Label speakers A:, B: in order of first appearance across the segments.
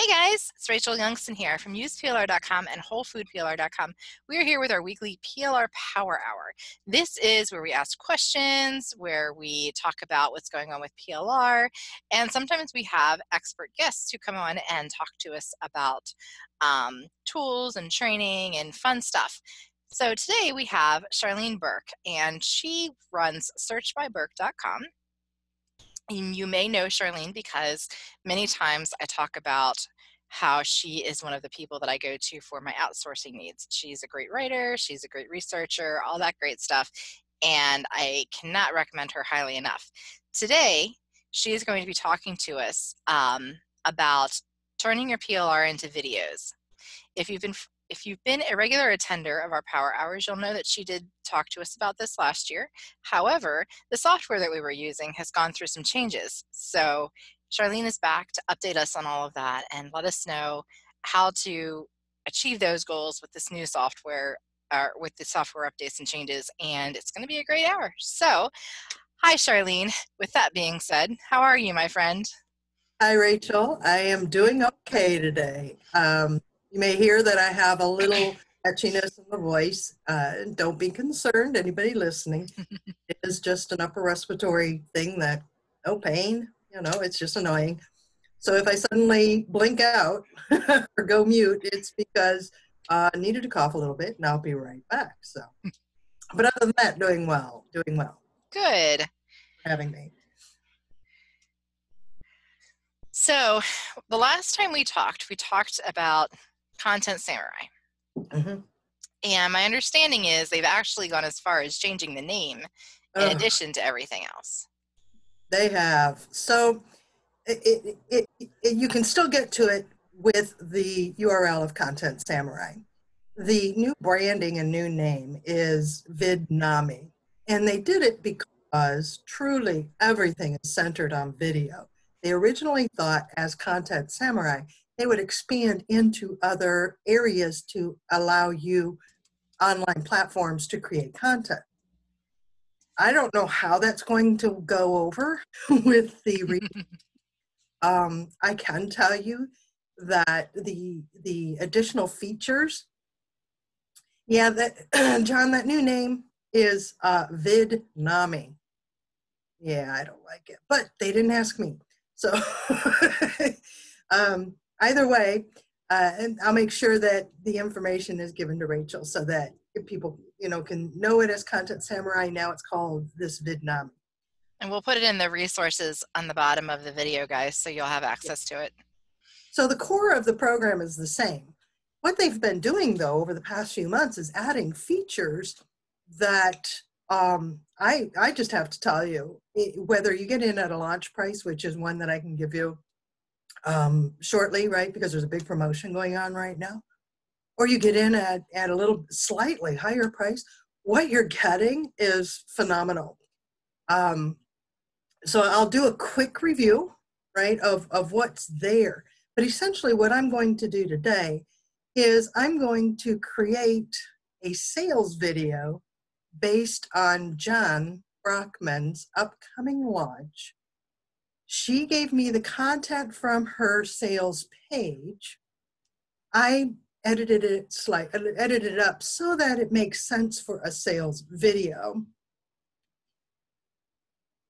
A: Hey guys, it's Rachel Youngston here from useplr.com and wholefoodplr.com. We are here with our weekly PLR Power Hour. This is where we ask questions, where we talk about what's going on with PLR, and sometimes we have expert guests who come on and talk to us about tools and training and fun stuff. So today we have Charlene Burke, and she runs searchbyburke.com. You may know Charlene because many times I talk about how she is one of the people that I go to for my outsourcing needs. She's a great writer, she's a great researcher, all that great stuff, and I cannot recommend her highly enough. Today, she is going to be talking to us about turning your PLR into videos. If you've been a regular attender of our Power Hours, you'll know that she did talk to us about this last year. However, the software that we were using has gone through some changes. So Charlene is back to update us on all of that and let us know how to achieve those goals with this new software, with the software updates and changes, and it's going to be a great hour. So, hi Charlene. With that being said, how are you, my friend?
B: Hi, Rachel. I am doing okay today. You may hear that I have a little catchiness in the voice. Don't be concerned, anybody listening. It is just an upper respiratory thing that, no pain, it's just annoying. So if I suddenly blink out or go mute, it's because I needed to cough a little bit, and I'll be right back. So, but other than that, doing well.
A: Good.
B: For having me.
A: So the last time we talked about Content Samurai.
B: Mm-hmm.
A: And my understanding is they've actually gone as far as changing the name in addition to everything else.
B: They have. So you can still get to it with the URL of Content Samurai. The new branding and new name is Vidnami. And they did it because truly everything is centered on video. They originally thought as Content Samurai, they would expand into other areas to allow you online platforms to create content. I don't know how that's going to go over with the I can tell you that the additional features, John, that new name is Vidnami. Yeah, I don't like it, but they didn't ask me. So either way, and I'll make sure that the information is given to Rachel so that people, can know it as Content Samurai. Now it's called this Vidnami.
A: And we'll put it in the resources on the bottom of the video, guys, so you'll have access to it.
B: So the core of the program is the same. What they've been doing, though, over the past few months is adding features that I just have to tell you, whether you get in at a launch price, which is one that I can give you shortly, right, because there's a big promotion going on right now, or you get in at a little slightly higher price, what you're getting is phenomenal. So I'll do a quick review, right, of what's there. But essentially what I'm going to do today is I'm going to create a sales video based on John Brockman's upcoming launch. She gave me the content from her sales page. I edited it up so that it makes sense for a sales video.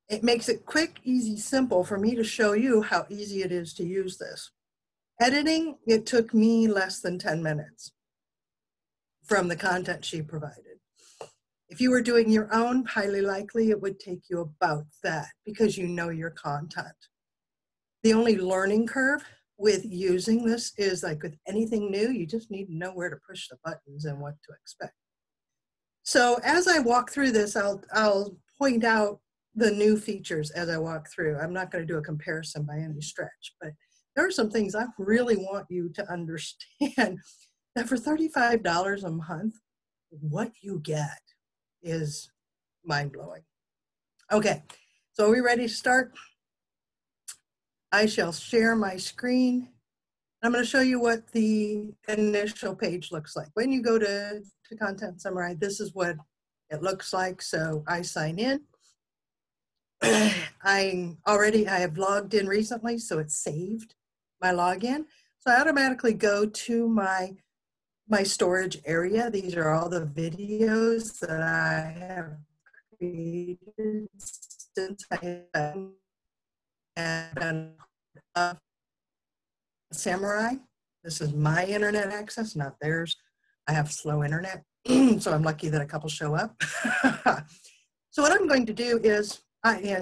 B: It makes it quick, easy, simple for me to show you how easy it is to use this. Editing, it took me less than 10 minutes from the content she provided. If you were doing your own, highly likely it would take you about that because you know your content. The only learning curve with using this is like with anything new, you just need to know where to push the buttons and what to expect. So as I walk through this, I'll point out the new features as I walk through. I'm not going to do a comparison by any stretch, but there are some things I really want you to understand that for $35 a month, what you get is mind-blowing. Okay, so are we ready to start? I shall share my screen. I'm going to show you what the initial page looks like. When you go to Content Samurai, this is what it looks like. So I sign in. I have logged in recently, so it's saved my login. So I automatically go to my storage area. These are all the videos that I have created since I have been Samurai. This is my internet access, not theirs. I have slow internet, so I'm lucky that a couple show up. So what I'm going to do is,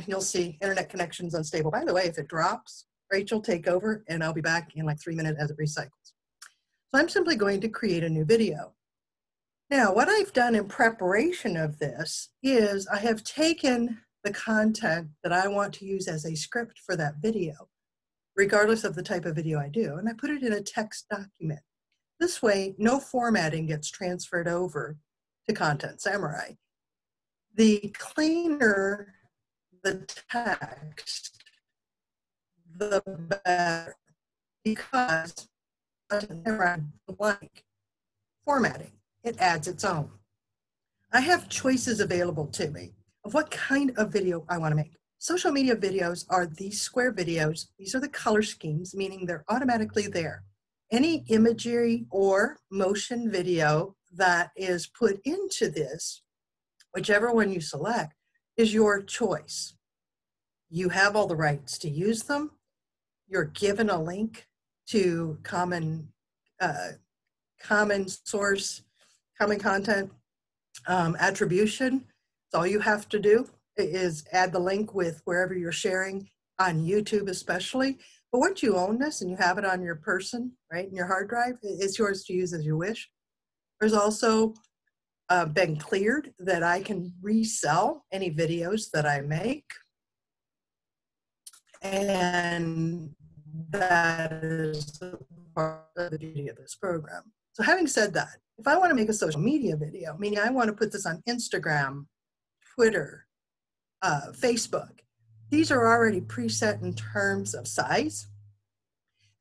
B: you'll see internet connections unstable. By the way, if it drops, Rachel, take over, and I'll be back in like 3 minutes as it recycles. So I'm simply going to create a new video. Now, what I've done in preparation of this is I have taken the content that I want to use as a script for that video, regardless of the type of video I do, and I put it in a text document. This way, no formatting gets transferred over to Content Samurai. The cleaner the text, the better, because Content Samurai blank formatting. It adds its own. I have choices available to me of what kind of video I want to make. Social media videos are these square videos. These are the color schemes, meaning they're automatically there. Any imagery or motion video that is put into this, whichever one you select, is your choice. You have all the rights to use them. You're given a link to common source, common content attribution. So all you have to do is add the link with wherever you're sharing, on YouTube especially. But once you own this and you have it on your person, right, in your hard drive, it's yours to use as you wish. There's also been cleared that I can resell any videos that I make. And that is part of the beauty of this program. So having said that, if I want to make a social media video, meaning I want to put this on Instagram, Twitter, Facebook, these are already preset in terms of size.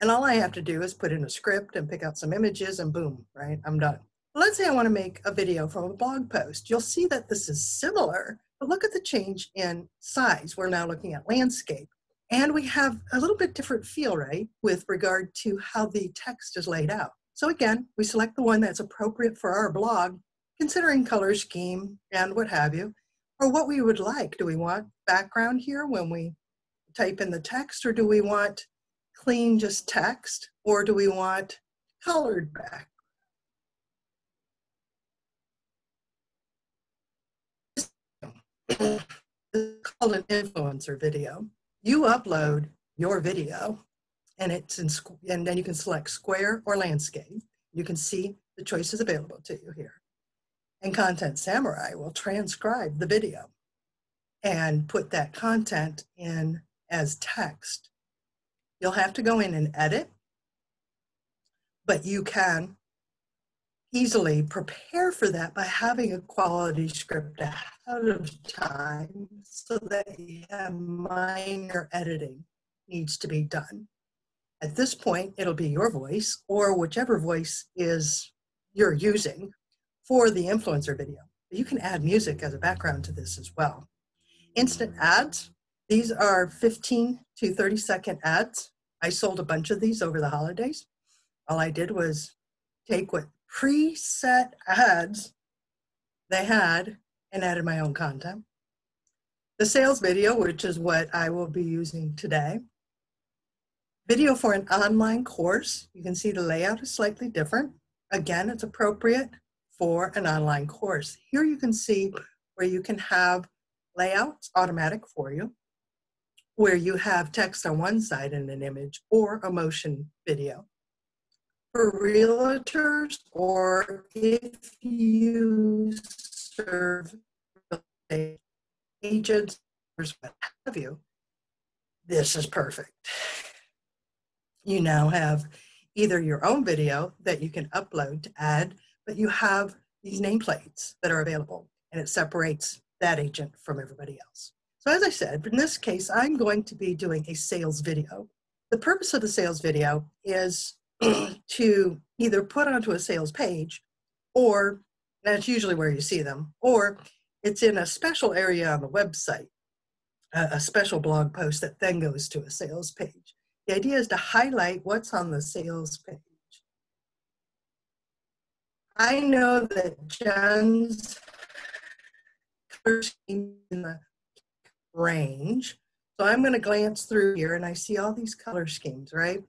B: And all I have to do is put in a script and pick out some images and boom, right? I'm done. Let's say I want to make a video from a blog post. You'll see that this is similar, but look at the change in size. We're now looking at landscape. And we have a little bit different feel, right, with regard to how the text is laid out. So again, we select the one that's appropriate for our blog, considering color scheme and what have you, or what we would like. Do we want background here when we type in the text, or do we want clean just text, or do we want colored back? It's called an influencer video. You upload your video, and and then you can select square or landscape. You can see the choices available to you here. And Content Samurai will transcribe the video and put that content in as text. You'll have to go in and edit, but you can easily prepare for that by having a quality script ahead of time so that you have minor editing needs to be done. At this point, it'll be your voice or whichever voice is you're using for the influencer video. You can add music as a background to this as well. Instant ads, these are 15 to 30-second ads. I sold a bunch of these over the holidays. All I did was take what preset ads they had and added my own content. The sales video, which is what I will be using today. Video for an online course. You can see the layout is slightly different. Again, it's appropriate for an online course. Here you can see where you can have layouts automatic for you, where you have text on one side and an image, or a motion video. For realtors, or if you serve agents, or what have you, this is perfect. You now have either your own video that you can upload to add, but you have these nameplates that are available, and it separates that agent from everybody else. So as I said, in this case, I'm going to be doing a sales video. The purpose of the sales video is to either put onto a sales page, or that's usually where you see them, or it's in a special area on the website, a special blog post that then goes to a sales page. The idea is to highlight what's on the sales page. I know that Jen's color scheme in the range. So I'm going to glance through here and I see all these color schemes, right?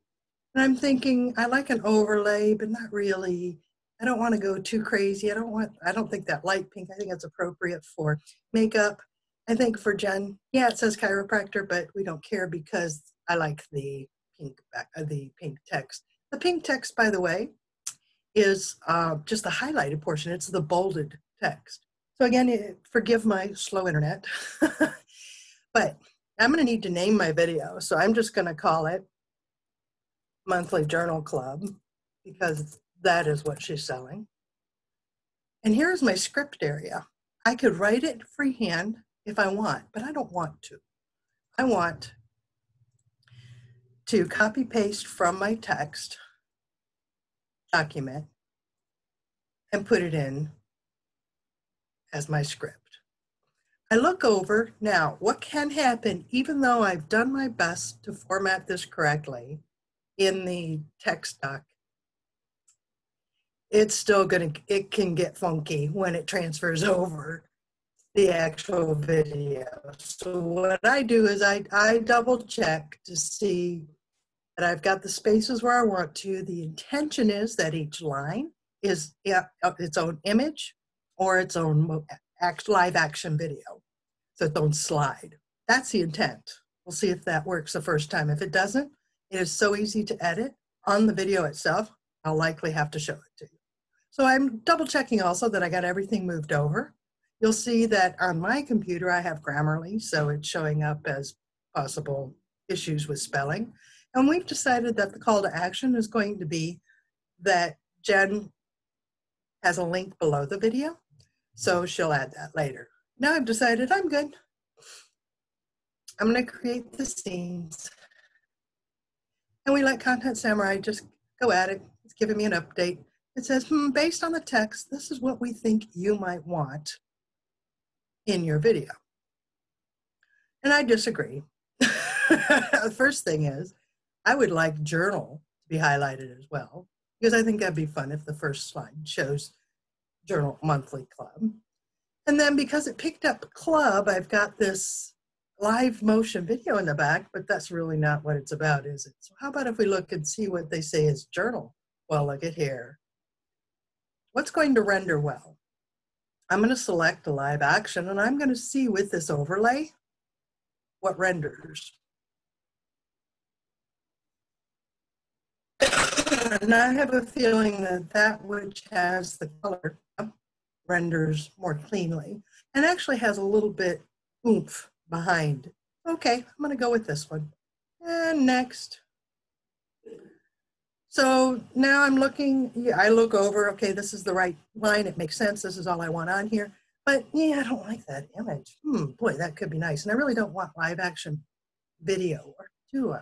B: And I'm thinking, I like an overlay, but not really. I don't want to go too crazy. I don't think that light pink, I think it's appropriate for makeup. I think for Jen, yeah, it says chiropractor, but we don't care because I like the pink text. The pink text, by the way, is just the highlighted portion. It's the bolded text. So again, forgive my slow internet, but I'm going to need to name my video. So I'm just going to call it Monthly Journal Club because that is what she's selling. And here's my script area. I could write it freehand if I want, but I don't want to. I want to copy paste from my text document and put it in as my script. I look over now, what can happen, even though I've done my best to format this correctly in the text doc, it's still it can get funky when it transfers over the actual video. So what I do is I double check to see that I've got the spaces where I want to. The intention is that each line is its own image or its own live action video. So its own slide. That's the intent. We'll see if that works the first time. If it doesn't, it is so easy to edit on the video itself, I'll likely have to show it to you. So I'm double checking also that I got everything moved over. You'll see that on my computer, I have Grammarly, so it's showing up as possible issues with spelling. And we've decided that the call to action is going to be that Jen has a link below the video, so she'll add that later. Now I've decided I'm good. I'm going to create the scenes. And we let Content Samurai just go at it. It's giving me an update. It says, based on the text, this is what we think you might want in your video. And I disagree. The first thing is, I would like journal to be highlighted as well, because I think that'd be fun if the first slide shows Journal Monthly Club. And then because it picked up club, I've got this live motion video in the back, but that's really not what it's about, is it? So how about if we look and see what they say is journal? Well, look at here. What's going to render well? I'm going to select a live action and I'm going to see with this overlay what renders. And I have a feeling that that which has the color renders more cleanly and actually has a little bit oomph behind. Okay, I'm going to go with this one. And next. So now I'm looking, I look over, okay, this is the right line. It makes sense. This is all I want on here. But yeah, I don't like that image. Boy, that could be nice. And I really don't want live action video, or do I?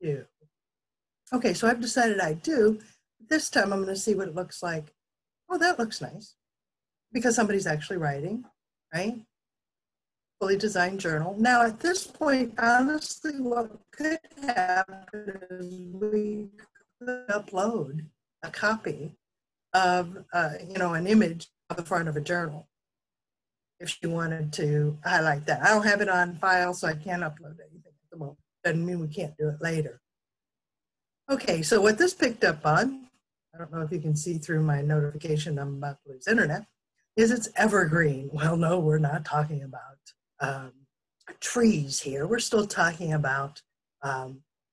B: Do. Okay, so I've decided I do. This time I'm going to see what it looks like. Oh, that looks nice. Because somebody's actually writing, right? Fully designed journal. Now at this point, honestly, what could happen is we could upload a copy of, an image of the front of a journal if she wanted to highlight that. I don't have it on file, so I can't upload anything at the moment. Doesn't mean we can't do it later. Okay, so what this picked up on, I don't know if you can see through my notification I'm about to lose internet, is it's evergreen. Well, no, we're not talking about trees here. We're still talking about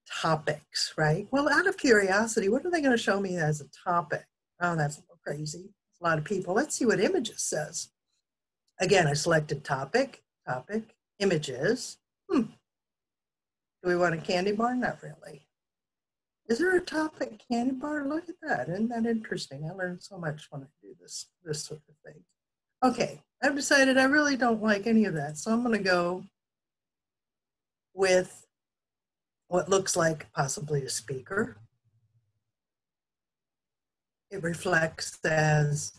B: topics, right? Well, out of curiosity, what are they going to show me as a topic? Oh, that's a little crazy. It's a lot of people. Let's see what images says. Again, I selected topic, images. Do we want a candy bar? Not really. Is there a topic candy bar? Look at that. Isn't that interesting? I learned so much when I do this sort of thing. Okay, I've decided I really don't like any of that. So I'm going to go with what looks like possibly a speaker. It reflects as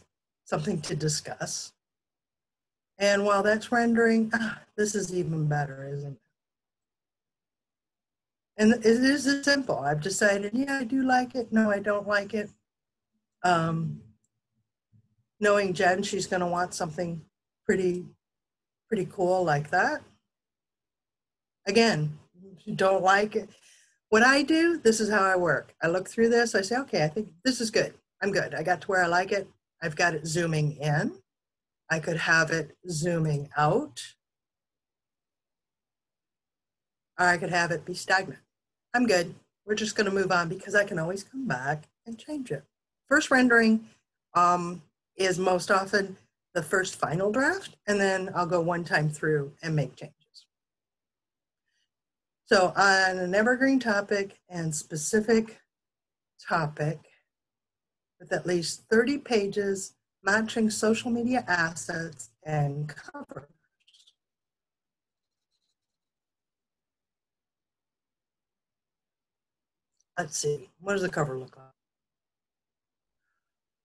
B: something to discuss. And while that's rendering, this is even better, isn't it? And it is this simple. I've decided, yeah, I do like it. No, I don't like it. Knowing Jen, she's going to want something pretty cool like that. Again, if you don't like it. What I do, this is how I work. I look through this. I say, okay, I think this is good. I'm good. I got to where I like it. I've got it zooming in. I could have it zooming out. Or I could have it be stagnant. I'm good. We're just going to move on because I can always come back and change it. First rendering is most often the first final draft, and then I'll go one time through and make changes. So on an evergreen topic and specific topic with at least 30 pages matching social media assets and covers. Let's see, what does the cover look like?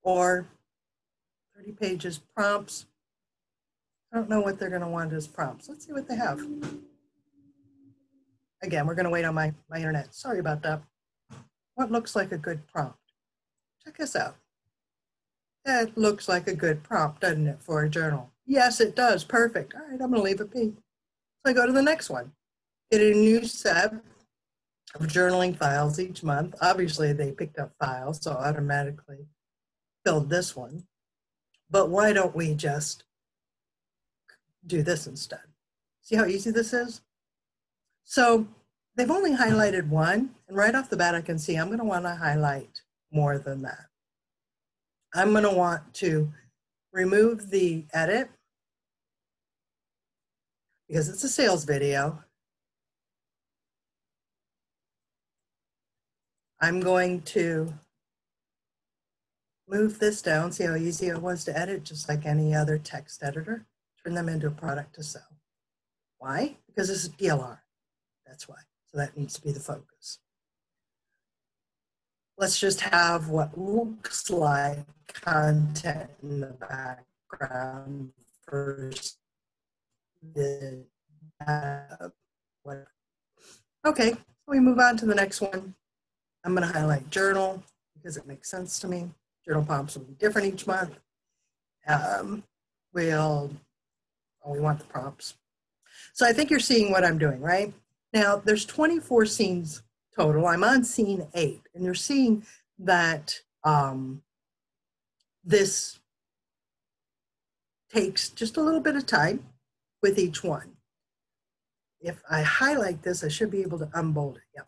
B: Or 30 pages prompts. I don't know what they're going to want as prompts. Let's see what they have. Again, we're going to wait on my internet. Sorry about that. What looks like a good prompt? Check this out. That looks like a good prompt, doesn't it, for a journal? Yes, it does. Perfect. All right, I'm going to leave it be. So I go to the next one. Get a new set of journaling files each month. Obviously, they picked up files, so automatically filled this one. But why don't we just do this instead? See how easy this is? So they've only highlighted one, and right off the bat, I can see I'm going to want to highlight more than that. I'm going to want to remove the edit because it's a sales video. I'm going to move this down, see how easy it was to edit, just like any other text editor. Turn them into a product to sell. Why? Because this is PLR. That's why. So that needs to be the focus. Let's just have what looks like content in the background first. Whatever. Okay, we move on to the next one. I'm going to highlight journal because it makes sense to me. Journal prompts will be different each month. We want the prompts. So I think you're seeing what I'm doing, right? Now, there's 24 scenes total. I'm on scene 8, and you're seeing that this takes just a little bit of time with each one. If I highlight this, I should be able to unbold it. Yep.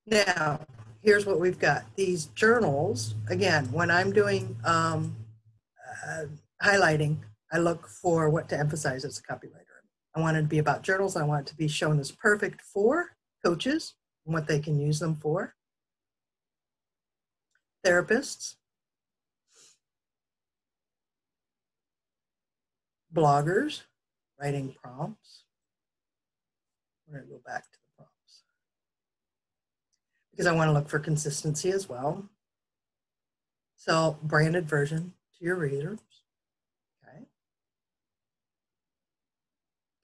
B: Now, here's what we've got. These journals, again, when I'm doing highlighting, I look for what to emphasize as a copywriter. I want it to be about journals. I want it to be shown as perfect for coaches and what they can use them for. Therapists, bloggers, writing prompts. We're going to go back to the prompts because I want to look for consistency as well. So branded version to your readers. Okay.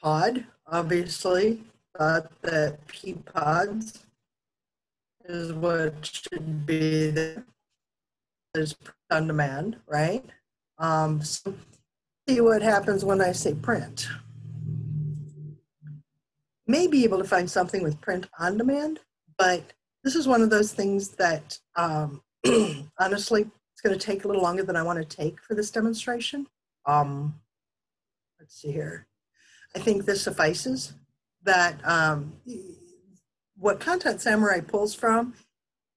B: Pod, obviously, thought that P-pods is what should be there. There's print on demand, right? So see what happens when I say print. May be able to find something with print on demand, but this is one of those things that honestly, it's going to take a little longer than I want to take for this demonstration. Let's see here. I think this suffices. That what Content Samurai pulls from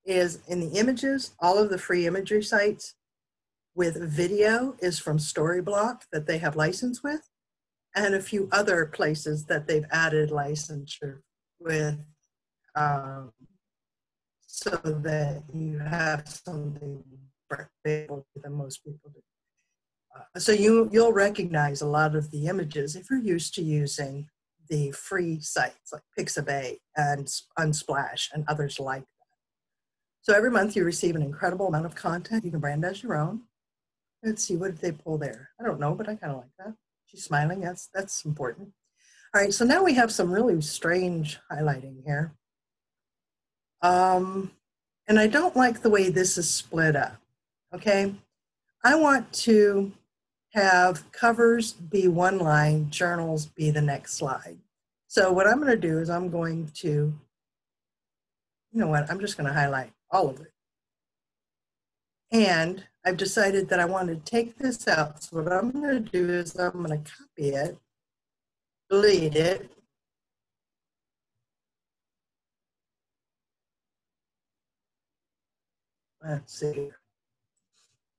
B: is in the images, all of the free imagery sites with video is from Storyblock that they have license with, and a few other places that they've added licensure with so that you have something available than most people do. So you'll recognize a lot of the images if you're used to using the free sites like Pixabay and Unsplash and others like that. So every month you receive an incredible amount of content you can brand as your own. Let's see, what did they pull there? I don't know, but I kind of like that. She's smiling, that's important. All right, so now we have some really strange highlighting here. And I don't like the way this is split up, okay? I want to have covers be one line, journals be the next slide. So what I'm gonna do is I'm going to, you know what, I'm just gonna highlight all of it. And I've decided that I want to take this out. So what I'm gonna do is I'm gonna copy it, delete it, let's see.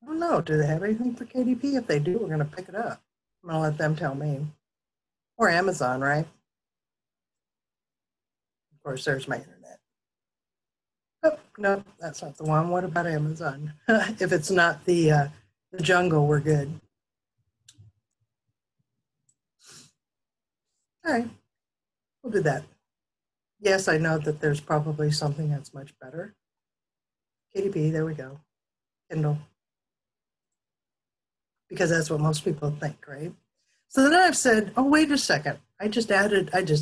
B: I don't know, do they have anything for KDP? If they do, we're gonna pick it up. I'm gonna let them tell me. Or Amazon, right? Of course, there's my internet. Oh, no, that's not the one. What about Amazon? If it's not the jungle, we're good. All right, we'll do that. Yes, I know that there's probably something that's much better. KDP, there we go. Kindle. Because that's what most people think, right? So then I've said, oh, wait a second. I just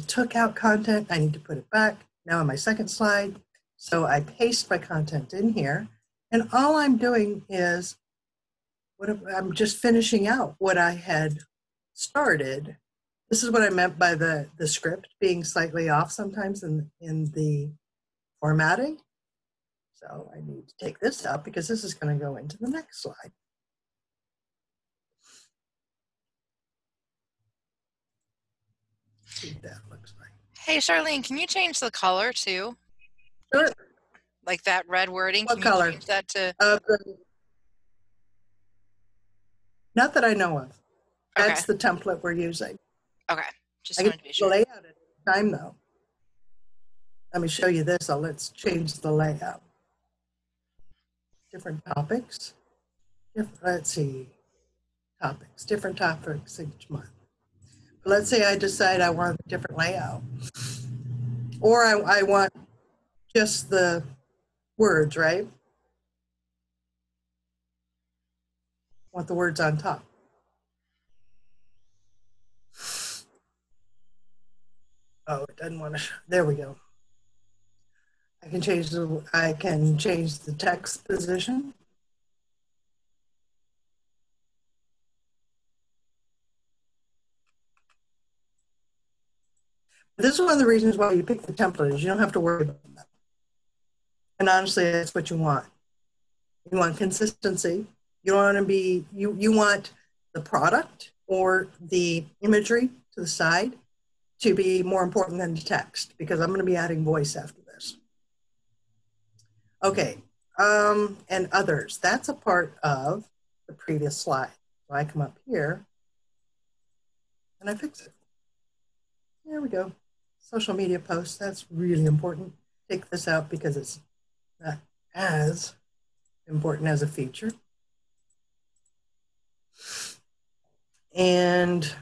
B: took out content. I need to put it back. Now on my second slide. So I paste my content in here. And all I'm doing is, I'm just finishing out what I had started. This is what I meant by the script being slightly off sometimes in the formatting. So I need to take this out because this is going to go into the next slide. See what that looks like.
A: Hey, Charlene, can you change the color too?
B: Sure.
A: Like that red wording?
B: What
A: Can
B: color?
A: you change that to?
B: Not that I know of.
A: Okay.
B: That's the template we're using.
A: Okay. Just
B: I
A: wanted to be
B: can
A: sure.
B: the layout at the time though. Let me show you this. So let's change the layout. Different topics. Let's see. Topics. Different topics each month. Let's say I decide I want a different layout. Or I want just the words, right? Want the words on top. Oh, it doesn't want to. There we go. I can change the text position. This is one of the reasons why you pick the template is you don't have to worry about that. And honestly, that's what you want. You want consistency. You want to be, you want the product or the imagery to the side to be more important than the text, because I'm going to be adding voice after this. Okay, and others. That's a part of the previous slide. So I come up here and I fix it. There we go. Social media posts, that's really important. Take this out because it's not as important as a feature. And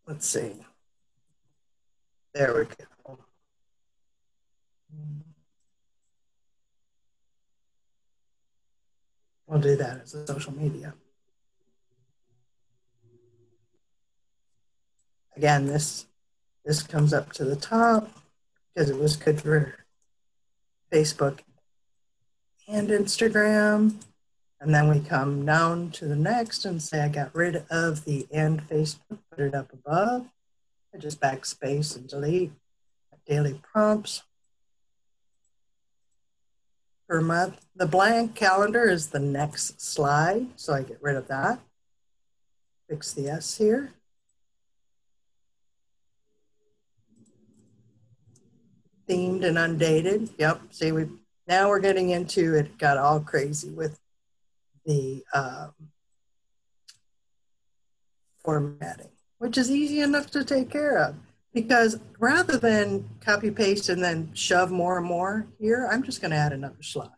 B: let's see. There we go. We'll do that as a social media. Again, this comes up to the top because it was good for Facebook and Instagram. And then we come down to the next and say I got rid of the and Facebook, put it up above. I just backspace and delete. Daily prompts per month. The blank calendar is the next slide, so I get rid of that. Fix the S here. Themed and undated. Yep. See, now we're getting into it. Got all crazy with the formatting, which is easy enough to take care of. Because rather than copy paste and then shove more and more here, I'm just going to add another slide.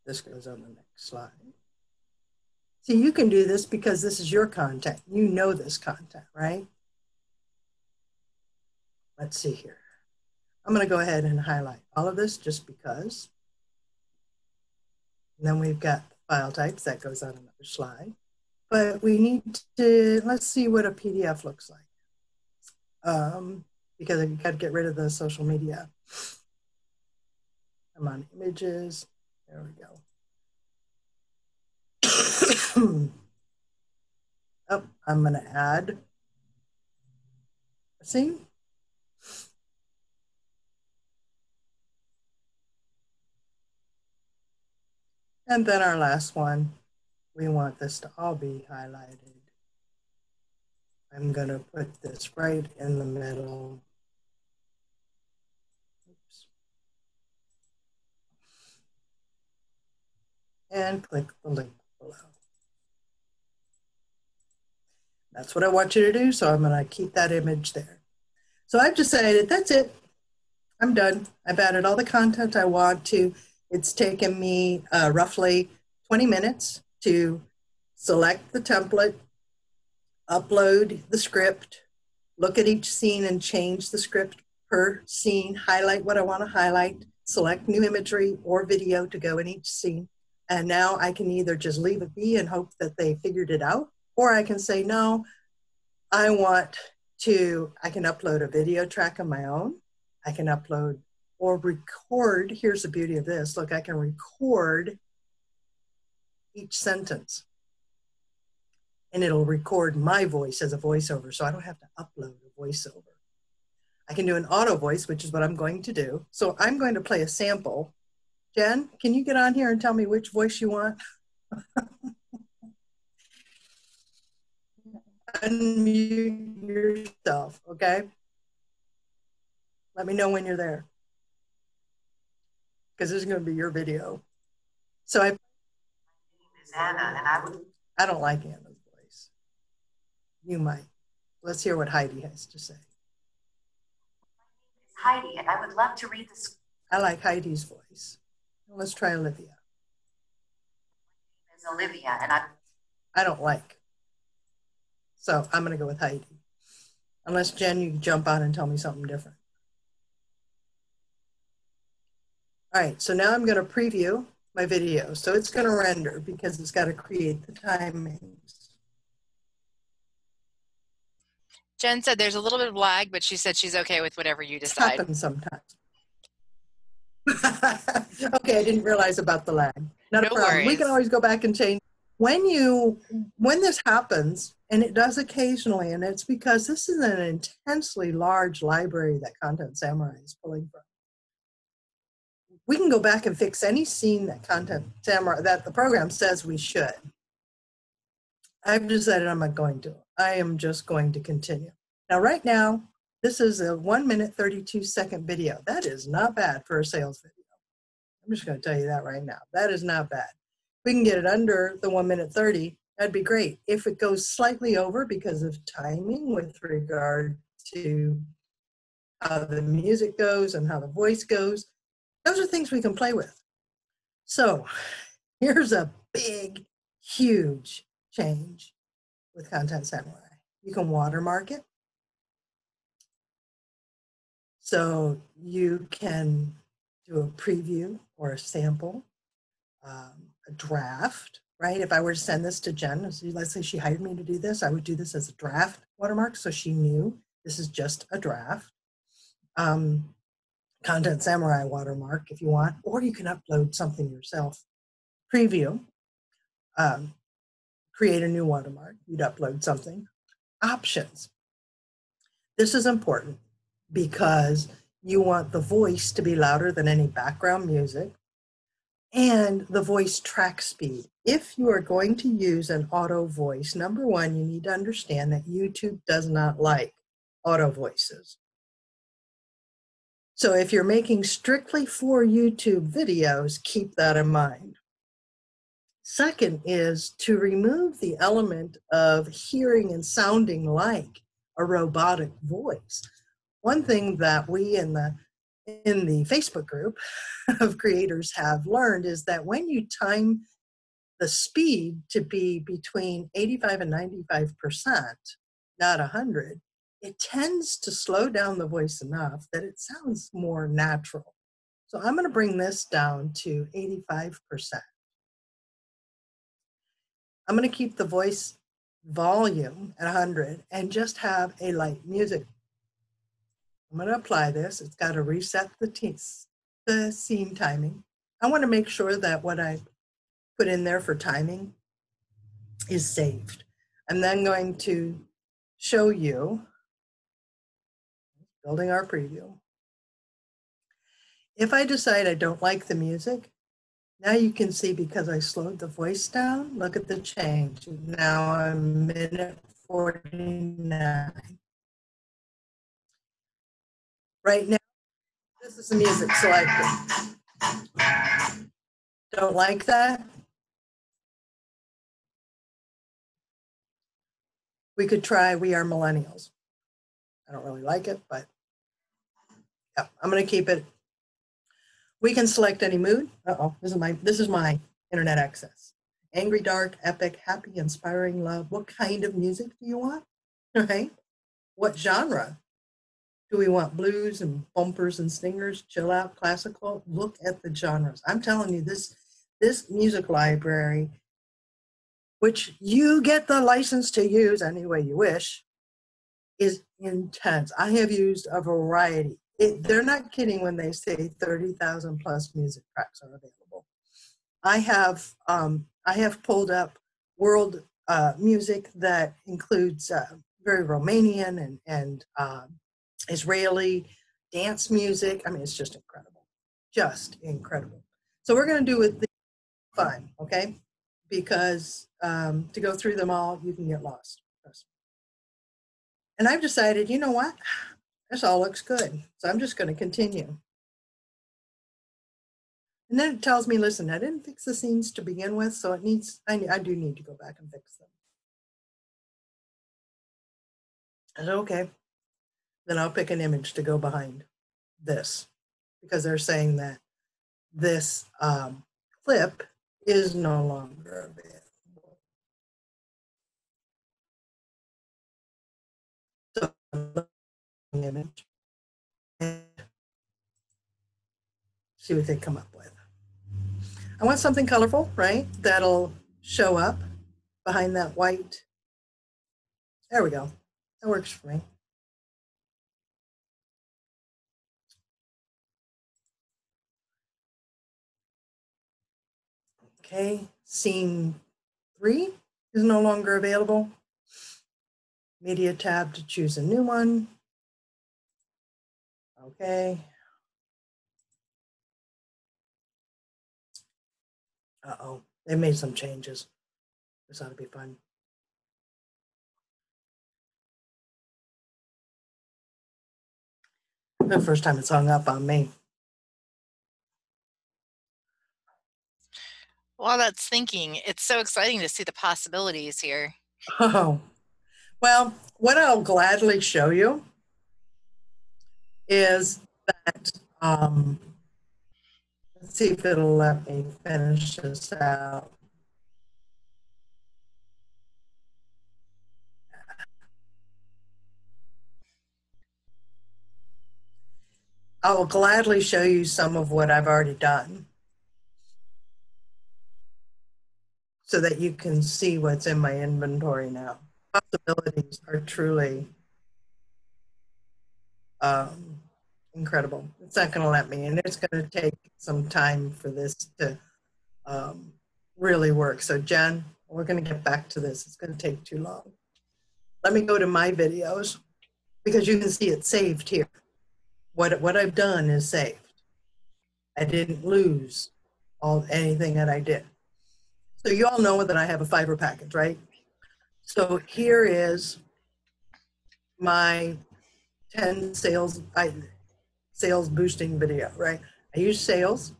B: This goes on the next slide. See, you can do this because this is your content. You know this content, right? Let's see here. I'm going to go ahead and highlight all of this just because. And then we've got file types that goes on another slide. But we need to, let's see what a PDF looks like. Because I got to get rid of the social media. I'm on images. There we go. Oh, I'm going to add a scene. And then our last one, we want this to all be highlighted. I'm going to put this right in the middle. Oops. And click the link below. That's what I want you to do, so I'm going to keep that image there. So I've decided that's it. I'm done. I've added all the content I want to. It's taken me roughly 20 minutes to select the template, upload the script, look at each scene and change the script per scene, highlight what I want to highlight, select new imagery or video to go in each scene. And now I can either just leave it be and hope that they figured it out, or I can say, no, I can upload a video track of my own. I can upload or record. Here's the beauty of this. Look, I can record each sentence. And it'll record my voice as a voiceover, so I don't have to upload a voiceover. I can do an auto voice, which is what I'm going to do. So I'm going to play a sample. Jen, can you get on here and tell me which voice you want? Unmute yourself, okay? Let me know when you're there, because this is going to be your video. So my name is Anna, and I don't like Anna's voice. You might. Let's hear what Heidi has to say.
C: My name is Heidi, and I would love to read this.
B: I like Heidi's voice. Let's try Olivia.
C: My name is Olivia, and
B: I don't like. So I'm going to go with Heidi. Unless, Jen, you jump on and tell me something different. All right, so now I'm going to preview my video. So it's going to render because it's got to create the timings.
A: Jen said there's a little bit of lag, but she said she's okay with whatever you decide.
B: It happens sometimes. Okay, I didn't realize about the lag. Not a problem.
A: Worries.
B: We can always go back and change. When this happens, and it does occasionally, and it's because this is an intensely large library that Content Samurai is pulling from. We can go back and fix any scene that Content Samurai, that the program says we should. I've decided I'm not going to. I am just going to continue. Now, right now, this is a 1 minute, 32 second video. That is not bad for a sales video. I'm just going to tell you that right now. That is not bad. If we can get it under the 1 minute 30, that'd be great. If it goes slightly over because of timing with regard to how the music goes and how the voice goes, those are things we can play with. So here's a big, huge change with Content Samurai. You can watermark it. So you can do a preview or a sample, a draft, right? If I were to send this to Jen, let's say she hired me to do this, I would do this as a draft watermark so she knew this is just a draft. Content Samurai watermark if you want, or you can upload something yourself. Preview, create a new watermark, you'd upload something. Options. This is important because you want the voice to be louder than any background music and the voice track speed. If you are going to use an auto voice, number one, you need to understand that YouTube does not like auto voices. So if you're making strictly for YouTube videos, keep that in mind. Second is to remove the element of hearing and sounding like a robotic voice. One thing that we in the Facebook group of creators have learned is that when you time the speed to be between 85 and 95%, not 100, it tends to slow down the voice enough that it sounds more natural. So I'm going to bring this down to 85%. I'm going to keep the voice volume at 100 and just have a light music. I'm going to apply this. It's got to reset the scene timing. I want to make sure that what I put in there for timing is saved. I'm then going to show you, building our preview. If I decide I don't like the music, now you can see because I slowed the voice down, look at the change. Now I'm minute 49. Right now, this is the music selected. Don't like that? We could try We Are Millennials. I don't really like it, but yeah, I'm going to keep it. We can select any mood. Uh-oh, this is my internet access. Angry, dark, epic, happy, inspiring, love. What kind of music do you want? Right? What genre? Do we want blues and bumpers and stingers, chill out, classical? Look at the genres. I'm telling you, this music library, which you get the license to use any way you wish, is intense. I have used a variety. They're not kidding when they say 30,000 plus music tracks are available. I have pulled up world music that includes very Romanian and Israeli dance music. I mean, it's just incredible, just incredible. So we're going to do it fun, okay? Because to go through them all, you can get lost. And I've decided, you know what? This all looks good. So I'm just going to continue. And then it tells me, listen, I didn't fix the scenes to begin with, so it needs, I do need to go back and fix them. I said, okay. Then I'll pick an image to go behind this because they're saying that this clip is no longer available. So image and see what they come up with. I want something colorful, right? That'll show up behind that white. There we go. That works for me. Okay, scene 3 is no longer available. Media tab to choose a new one. Okay. Uh-oh, they made some changes. This ought to be fun. The first time it's hung up on me.
A: While that's thinking, it's so exciting to see the possibilities here.
B: Oh, well, what I'll gladly show you is that, let's see if it'll let me finish this out. I will gladly show you some of what I've already done so that you can see what's in my inventory now. Possibilities are truly incredible. It's not going to let me, and it's going to take some time for this to really work. So Jen, we're going to get back to this. It's going to take too long. Let me go to my videos because you can see it saved here. What I've done is saved. I didn't lose anything that I did. So you all know that I have a Fiverr package, right? So here is my 10 sales boosting video, right? I use sales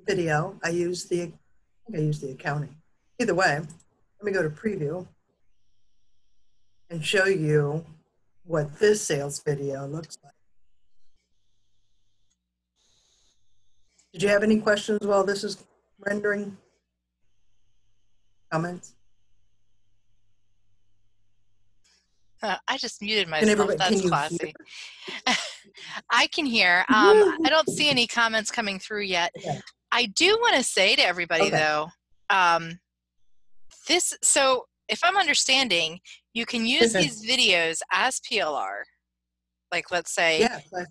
B: video. I use the accounting. Either way, let me go to preview and show you what this sales video looks like. Did you have any questions while this is rendering? Comments?
A: I just muted
B: Can
A: myself.
B: everybody,
A: That's
B: can you hear?
A: classy. I can hear. I don't see any comments coming through yet.
B: Okay.
A: I do want to say to everybody,
B: Okay.
A: though, so if I'm understanding, you can use these videos as PLR. Like, let's say,
B: Yes, I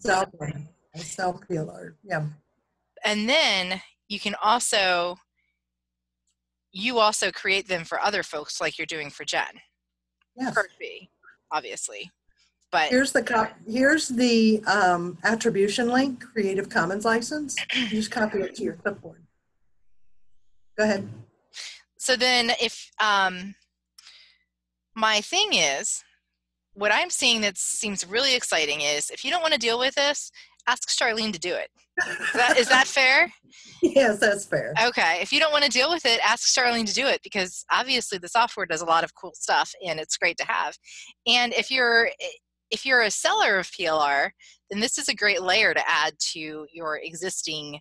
B: sell PLR. Yeah.
A: and then you can also, create them for other folks like you're doing for Jen.
B: Yes.
A: For a fee, obviously. But
B: Here's the attribution link, Creative Commons license. You just copy it to your clipboard. Go ahead.
A: so then if my thing is, what I'm seeing that seems really exciting is if you don't want to deal with this, ask Charlene to do it. Is that fair?
B: Yes, that's fair.
A: Okay. If you don't want to deal with it, ask Charlene to do it, because obviously the software does a lot of cool stuff and it's great to have. And if you're a seller of PLR, then this is a great layer to add to your existing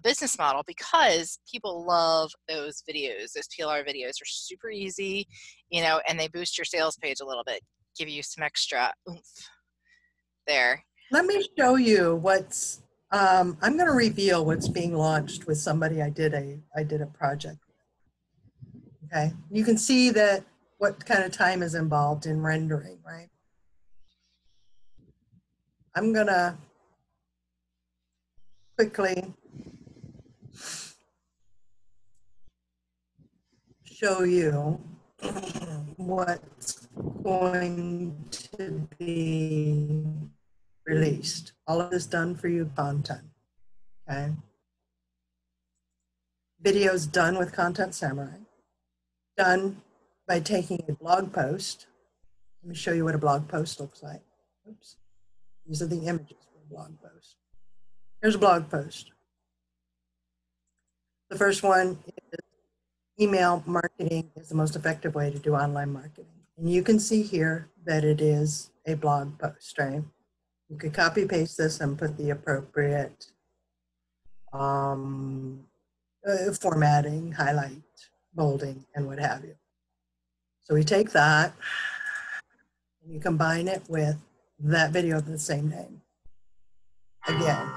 A: business model, because people love those videos. Those PLR videos are super easy, and they boost your sales page a little bit, give you some extra oomph there.
B: Let me show you what's, I'm going to reveal what's being launched with somebody I did a project with. Okay. You can see that what kind of time is involved in rendering, right? I'm going to quickly show you what's going to be released. All of this done for you content, okay? Videos done with Content Samurai, done by taking a blog post. Let me show you what a blog post looks like. Oops, these are the images for a blog post. Here's a blog post. The first one is email marketing is the most effective way to do online marketing. And you can see here that it is a blog post, right? You could copy paste this and put the appropriate formatting, highlight, bolding, and what have you. So we take that and you combine it with that video of the same name. Again.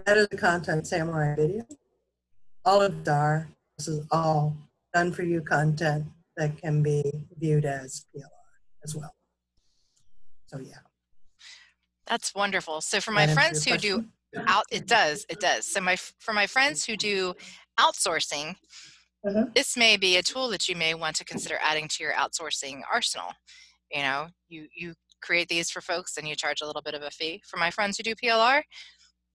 B: That is the Content Samurai video. All of DAR, this is all done for you content that can be viewed as PLR as well. So yeah.
A: That's wonderful. So for my friends who do it does. So for my friends who do outsourcing, this may be a tool that you may want to consider adding to your outsourcing arsenal. You create these for folks and you charge a little bit of a fee. For my friends who do PLR,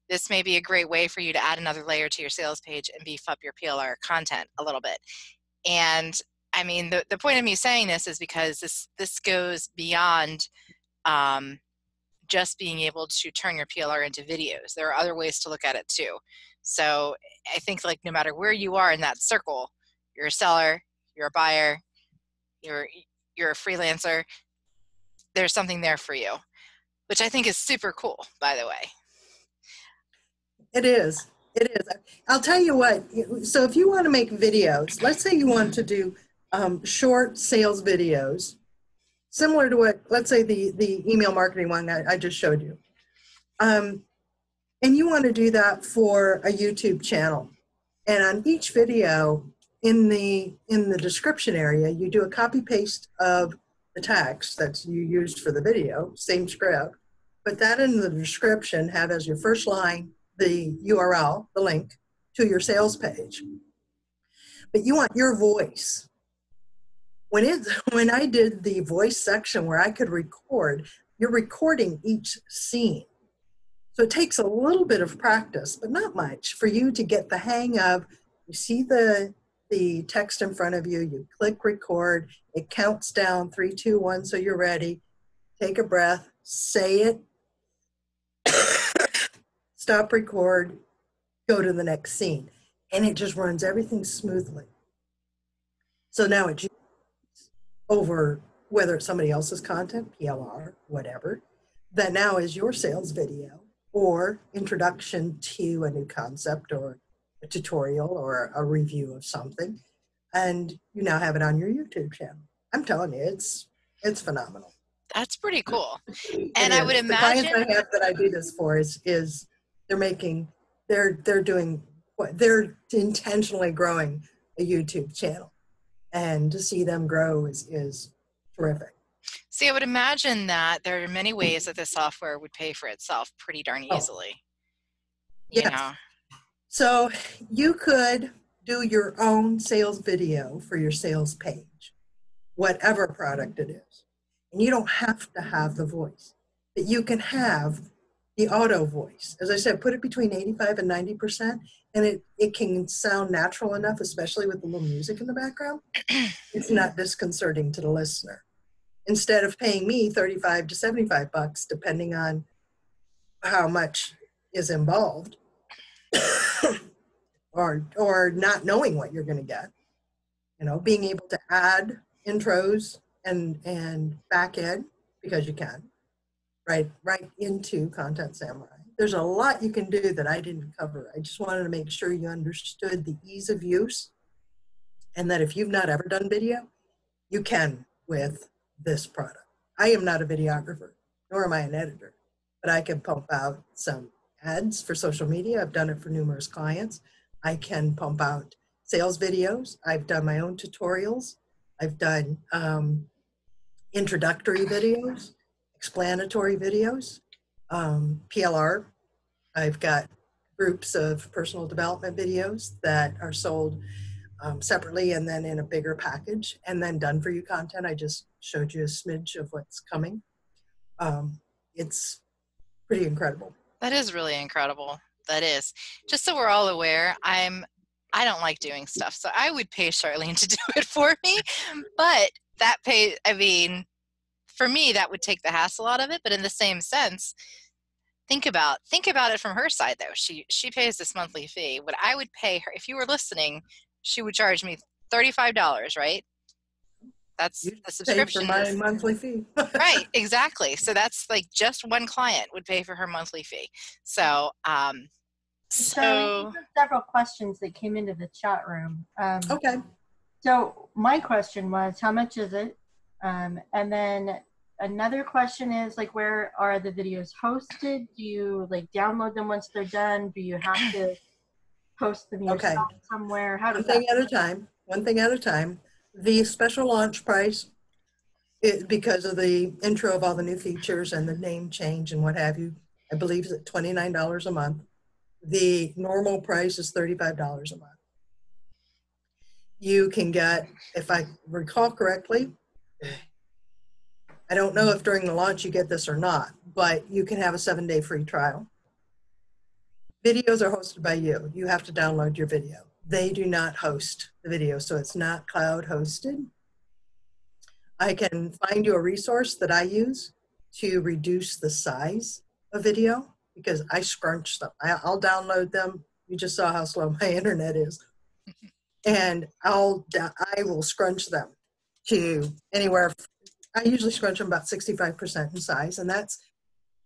A: this may be a great way for you to add another layer to your sales page and beef up your PLR content a little bit. And I mean, the point of me saying this is because this goes beyond just being able to turn your PLR into videos. There are other ways to look at it too. So I think, like, no matter where you are in that circle, you're a seller, you're a buyer, you're a freelancer, there's something there for you, which I think is super cool, by the way.
B: It is. It is. I'll tell you what. So if you want to make videos, let's say you want to do short sales videos, similar to what, let's say the email marketing one that I just showed you. And you want to do that for a YouTube channel. And on each video, in the description area, you do a copy paste of the text that you used for the video, same script, put that in the description, have as your first line the URL, the link to your sales page. But you want your voice. When I did the voice section where I could record, you're recording each scene. So it takes a little bit of practice, but not much, for you to get the hang of, you see the text in front of you, you click record, it counts down 3, 2, 1, so you're ready. Take a breath, say it, stop record, go to the next scene. And it just runs everything smoothly. So now it's over, whether it's somebody else's content, PLR, whatever, that now is your sales video or introduction to a new concept or a tutorial or a review of something. And you now have it on your YouTube channel. I'm telling you, it's phenomenal.
A: That's pretty cool. And I would
B: The
A: imagine
B: clients I have that I do this for is they're intentionally growing a YouTube channel, and to see them grow is terrific.
A: See, I would imagine that there are many ways that this software would pay for itself pretty darn easily. You
B: Yes.
A: know?
B: So you could do your own sales video for your sales page, whatever product it is. And you don't have to have the voice, but you can have the auto voice. As I said, put it between 85 and 90%, and it can sound natural enough, especially with the little music in the background. It's not disconcerting to the listener. Instead of paying me $35 to $75, depending on how much is involved, or not knowing what you're going to get, being able to add intros and back end, because you can, right into Content Samurai. There's a lot you can do that I didn't cover. I just wanted to make sure you understood the ease of use, and that if you've not ever done video, you can with this product. I am not a videographer, nor am I an editor, but I can pump out some ads for social media. I've done it for numerous clients. I can pump out sales videos. I've done my own tutorials. I've done introductory videos, explanatory videos, PLR. I've got groups of personal development videos that are sold separately and then in a bigger package, and then done for you content. I just showed you a smidge of what's coming. It's pretty incredible.
A: That is really incredible. That is. Just so we're all aware, I don't like doing stuff, so I would pay Charlene to do it for me, but that for me, that would take the hassle out of it. But in the same sense, think about it from her side, though. She pays this monthly fee. What I would pay her, if you were listening, she would charge me $35, right? That's the subscription.
B: Pay for my monthly fee.
A: Right, exactly. So that's like just one client would pay for her monthly fee. So,
D: So several questions that came into the chat room.
B: Okay.
D: So my question was, how much is it? And then another question is, like, where are the videos hosted? Do you download them once they're done? Do you have to post them yourself somewhere? How does
B: One thing at a time. The special launch price, because of the intro of all the new features and the name change and what have you, I believe is at $29 a month. The normal price is $35 a month. You can get, if I recall correctly, I don't know if during the launch you get this or not, but you can have a 7-day free trial. Videos are hosted by you. You have to download your video. They do not host the video, so it's not cloud hosted. I can find you a resource that I use to reduce the size of video, because I scrunch them. I'll download them. You just saw how slow my internet is. And I will scrunch them to anywhere. I usually scrunch them about 65% in size, and that's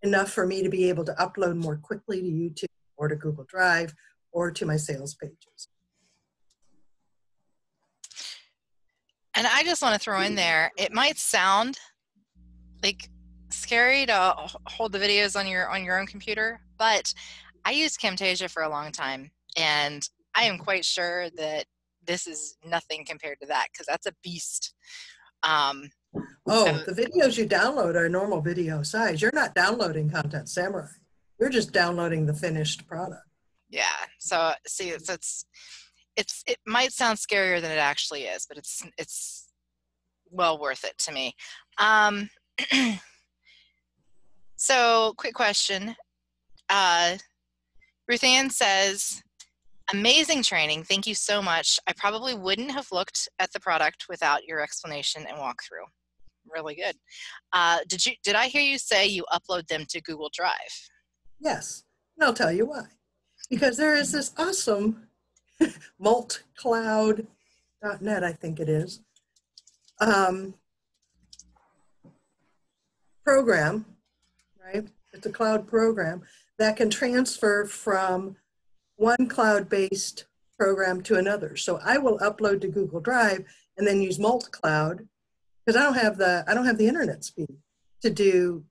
B: enough for me to be able to upload more quickly to YouTube or to Google Drive or to my sales pages.
A: and I just want to throw in there, it might sound like scary to hold the videos on your own computer, but I used Camtasia for a long time, and I am quite sure that this is nothing compared to that, because that's a beast.
B: Oh,
A: So,
B: the videos you download are normal video size. You're not downloading Content Samurai. You're just downloading the finished product.
A: yeah. So see, it might sound scarier than it actually is, but it's well worth it to me. So quick question. Ruth Ann says, amazing training. Thank you so much. I probably wouldn't have looked at the product without your explanation and walkthrough. Really good. Did I hear you say you upload them to Google Drive?
B: Yes, and I'll tell you why. Because there is this awesome maltcloud.net, I think it is, program, right? It's a cloud program that can transfer from one cloud-based program to another. So I will upload to Google Drive and then use multi-cloud because I don't have the internet speed to do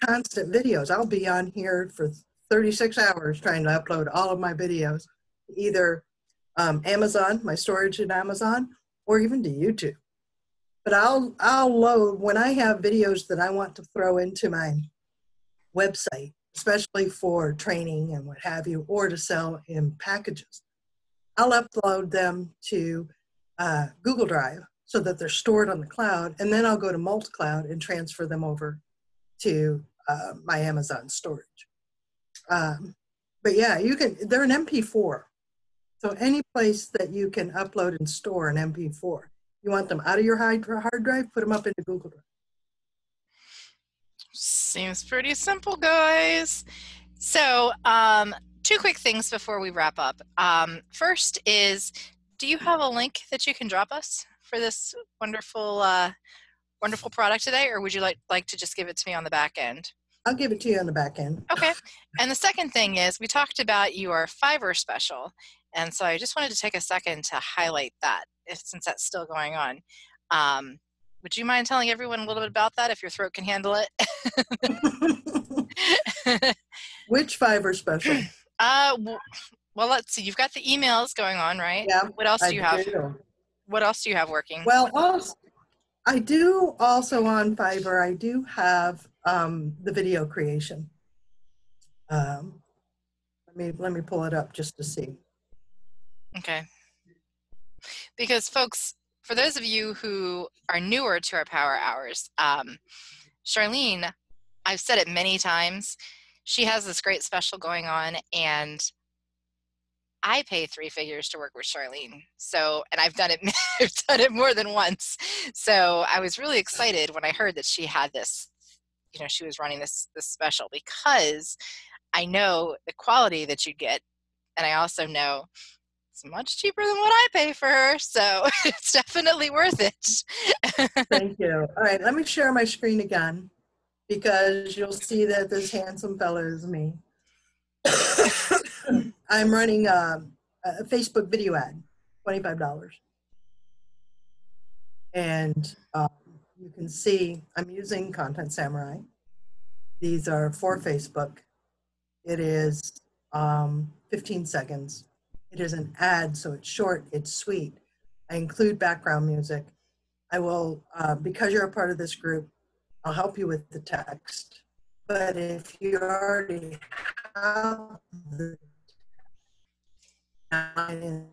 B: constant videos. I'll be on here for 36 hours trying to upload all of my videos, either Amazon, my storage in Amazon, or even to YouTube. But I'll load when I have videos that I want to throw into my website, especially for training and what have you, or to sell in packages. I'll upload them to Google Drive so that they're stored on the cloud, and then I'll go to multi-cloud and transfer them over to my Amazon storage. But yeah, they're an MP4. So any place that you can upload and store an MP4, you want them out of your hard drive, put them up into Google Drive.
A: Seems pretty simple, guys. So, two quick things before we wrap up. First is, do you have a link that you can drop us for this wonderful, wonderful product today, or would you like to just give it to me on the back end?
B: I'll give it to you on the back end.
A: Okay. And the second thing is, we talked about your Fiverr special, and so I just wanted to take a second to highlight that, since that's still going on. Would you mind telling everyone a little bit about that, if your throat can handle it?
B: Which Fiverr special?
A: Well, let's see. You've got the emails going on, right?
B: Yeah.
A: What else do you have?
B: Do.
A: What else do you have working?
B: Well, I do also on Fiverr, I do have the video creation. Let me pull it up just to see.
A: Okay. Because folks, for those of you who are newer to our Power Hours, Charlene, I've said it many times, she has this great special going on, and I pay 3 figures to work with Charlene. So, and I've done it, I've done it more than once. So I was really excited when I heard that she had this, she was running this special, because I know the quality that you get, and I also know it's much cheaper than what I pay for her, so it's definitely worth it.
B: Thank you. All right, let me share my screen again, because you'll see that this handsome fella is me. I'm running a Facebook video ad, $25. And you can see I'm using Content Samurai. These are for Facebook. It is 15 seconds. It is an ad, so it's short, it's sweet. I include background music. I will, because you're a part of this group, I'll help you with the text. But if you already have the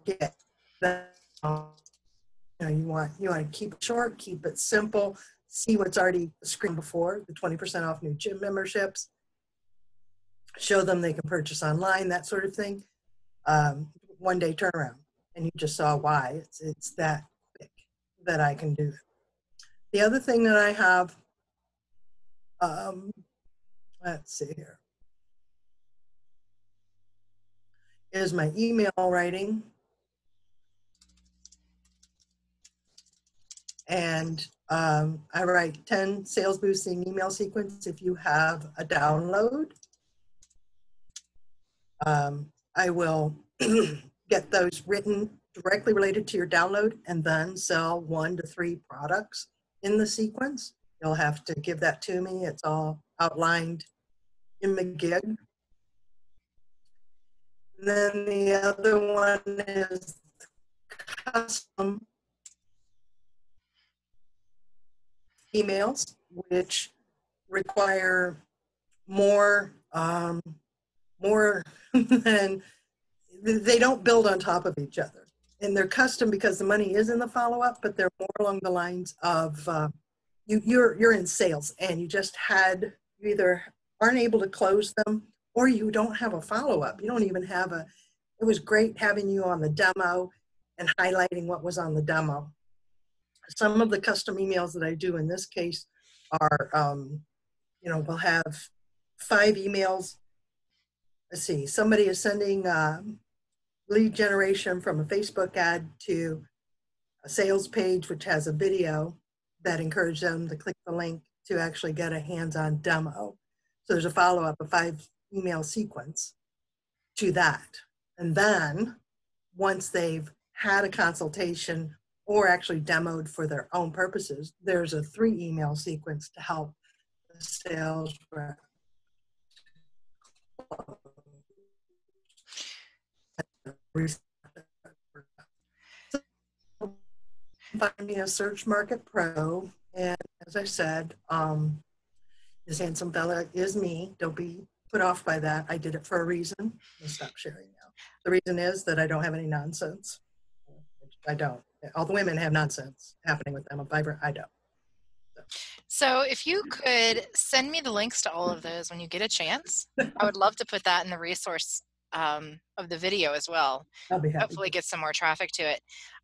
B: get that, you want to keep it short, keep it simple, see what's already screened before, the 20% off new gym memberships, show them they can purchase online, that sort of thing. One day turnaround, and you just saw why it's that quick that I can do it. The other thing that I have, let's see here, is my email writing. And I write 10 sales boosting email sequence. If you have a download, I will get those written directly related to your download, and then sell 1 to 3 products in the sequence. You'll have to give that to me. It's all outlined in the gig. And then the other one is custom emails, which require more, more than, they don't build on top of each other. And they're custom because the money is in the follow-up, but they're more along the lines of you're in sales and you either aren't able to close them or you don't have a follow-up. You don't even have it was great having you on the demo and highlighting what was on the demo. Some of the custom emails that I do in this case are, we'll have 5 emails. Let's see, somebody is sending lead generation from a Facebook ad to a sales page, which has a video that encourages them to click the link to actually get a hands-on demo. So there's a follow-up, a 5 email sequence to that. And then once they've had a consultation or actually demoed for their own purposes, there's a 3 email sequence to help the sales rep. Find me a Search Market Pro, and as I said, this handsome fella is me. Don't be put off by that. I did it for a reason. I'll stop sharing now. The reason is that I don't have any nonsense. I don't. All the women have nonsense happening with them. I'm vibrant. I don't.
A: So if you could send me the links to all of those when you get a chance, I would love to put that in the resource of the video as well.
B: I'll be happy.
A: Hopefully get some more traffic to it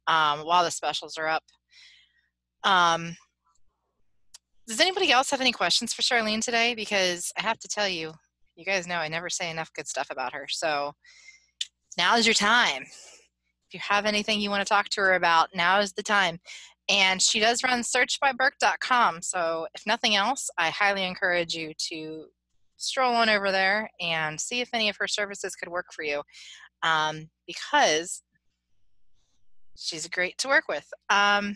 A: while the specials are up. Does anybody else have any questions for Charlene today? Because I have to tell you, you guys know I never say enough good stuff about her. So now is your time. If you have anything you want to talk to her about, now is the time. And she does run searchbyburke.com. So if nothing else, I highly encourage you to stroll on over there and see if any of her services could work for you, because she's great to work with.
D: I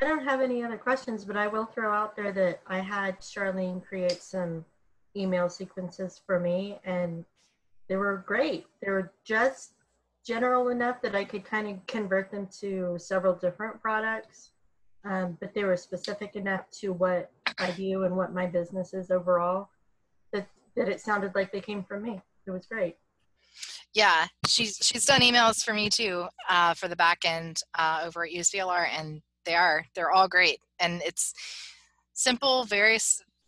D: don't have any other questions, but I will throw out there that I had Charlene create some email sequences for me, and they were great. They were just general enough that I could kind of convert them to several different products, but they were specific enough to what I do and what my business is overall, that it sounded like they came from me. It was great.
A: Yeah, she's done emails for me too, for the back end over at PLR, and they're all great. And it's simple, very,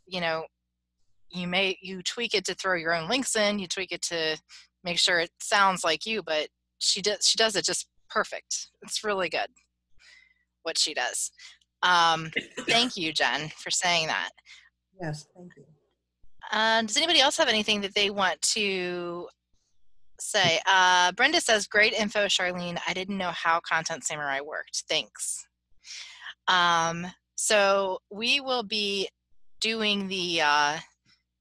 A: you tweak it to throw your own links in, you tweak it to make sure it sounds like you, but she does it just perfect. It's really good what she does. Thank you, Jen, for saying that.
B: Yes, thank you.
A: Does anybody else have anything that they want to say? Brenda says, great info, Charlene. I didn't know how Content Samurai worked. Thanks. So we will be doing the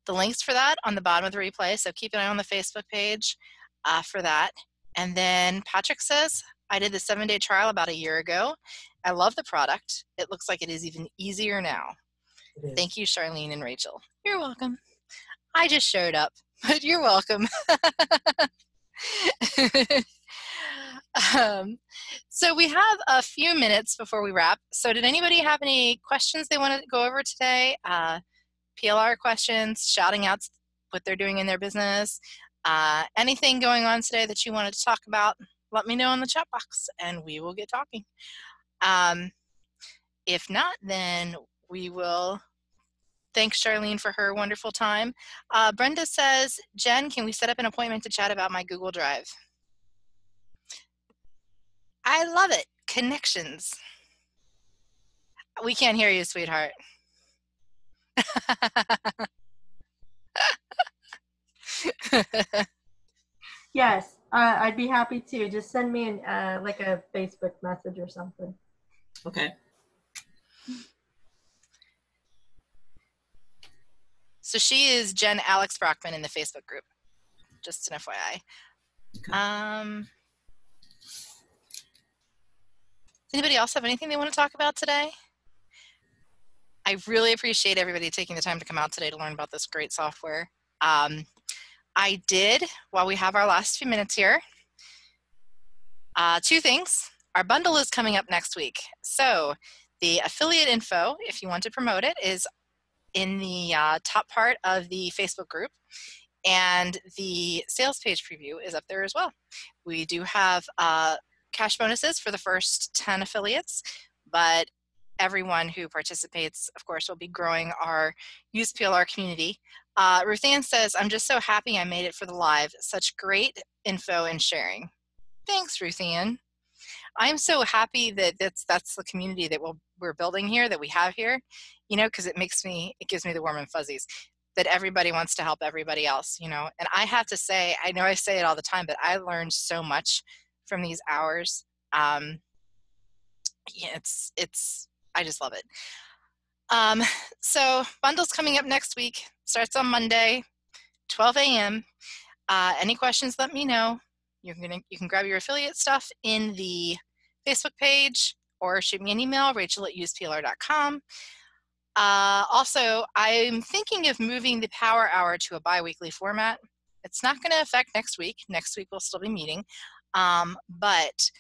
A: links for that on the bottom of the replay. So keep an eye on the Facebook page for that. And then Patrick says, I did the 7-day trial about a year ago. I love the product. It looks like it is even easier now. Thank you, Charlene and Rachel. You're welcome. I just showed up, but you're welcome. So we have a few minutes before we wrap. So did anybody have any questions they want to go over today? PLR questions, shouting out what they're doing in their business, anything going on today that you wanted to talk about, let me know in the chat box and we will get talking. If not, then we will thank Charlene for her wonderful time. Brenda says, Jen, can we set up an appointment to chat about my Google Drive? I love it. Connections. We can't hear you, sweetheart.
D: Yes, I'd be happy to. Just send me like a Facebook message or something.
E: Okay.
A: So she is Jen Alex Brockman in the Facebook group. Just an FYI.
E: Okay.
A: Does anybody else have anything they want to talk about today? I really appreciate everybody taking the time to come out today to learn about this great software. I did, while we have our last few minutes here, 2 things. Our bundle is coming up next week. So The affiliate info, if you want to promote it, is in the top part of the Facebook group, and the sales page preview is up there as well. We do have cash bonuses for the first 10 affiliates, but everyone who participates, of course, will be growing our Use PLR community. Ruth Ann says, I'm just so happy I made it for the live. Such great info and sharing. Thanks, Ruth Ann. I'm so happy that that's the community that we're building here, that we have here, you know, because it gives me the warm and fuzzies that everybody wants to help everybody else, you know. And I have to say, I know I say it all the time, but I learned so much from these hours. Yeah, I just love it. So bundles coming up next week, starts on Monday, 12 a.m. Any questions, let me know. You can grab your affiliate stuff in the Facebook page or shoot me an email, rachel@useplr.com. Also, I'm thinking of moving the Power Hour to a bi-weekly format. It's not going to affect next week. Next week we'll still be meeting. But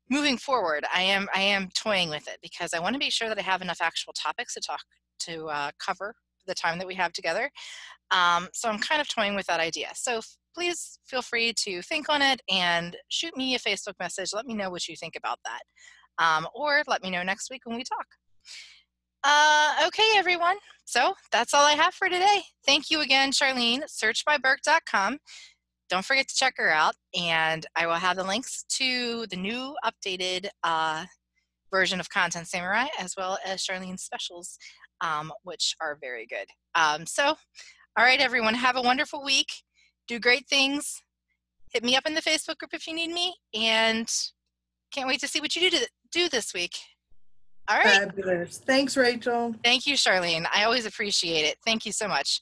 A: moving forward, I am toying with it because I want to be sure that I have enough actual topics to cover the time that we have together. So I'm kind of toying with that idea. So please feel free to think on it and shoot me a Facebook message. Let me know what you think about that. Or let me know next week when we talk. Okay, everyone. So that's all I have for today. Thank you again, Charlene. Searchbyburke.com. Don't forget to check her out. And I will have the links to the new updated version of Content Samurai, as well as Charlene's specials, which are very good. All right, everyone, have a wonderful week. Do great things. Hit me up in the Facebook group if you need me, and can't wait to see what you do this week. All right.
B: Fabulous. Thanks, Rachel.
A: Thank you, Charlene. I always appreciate it. Thank you so much.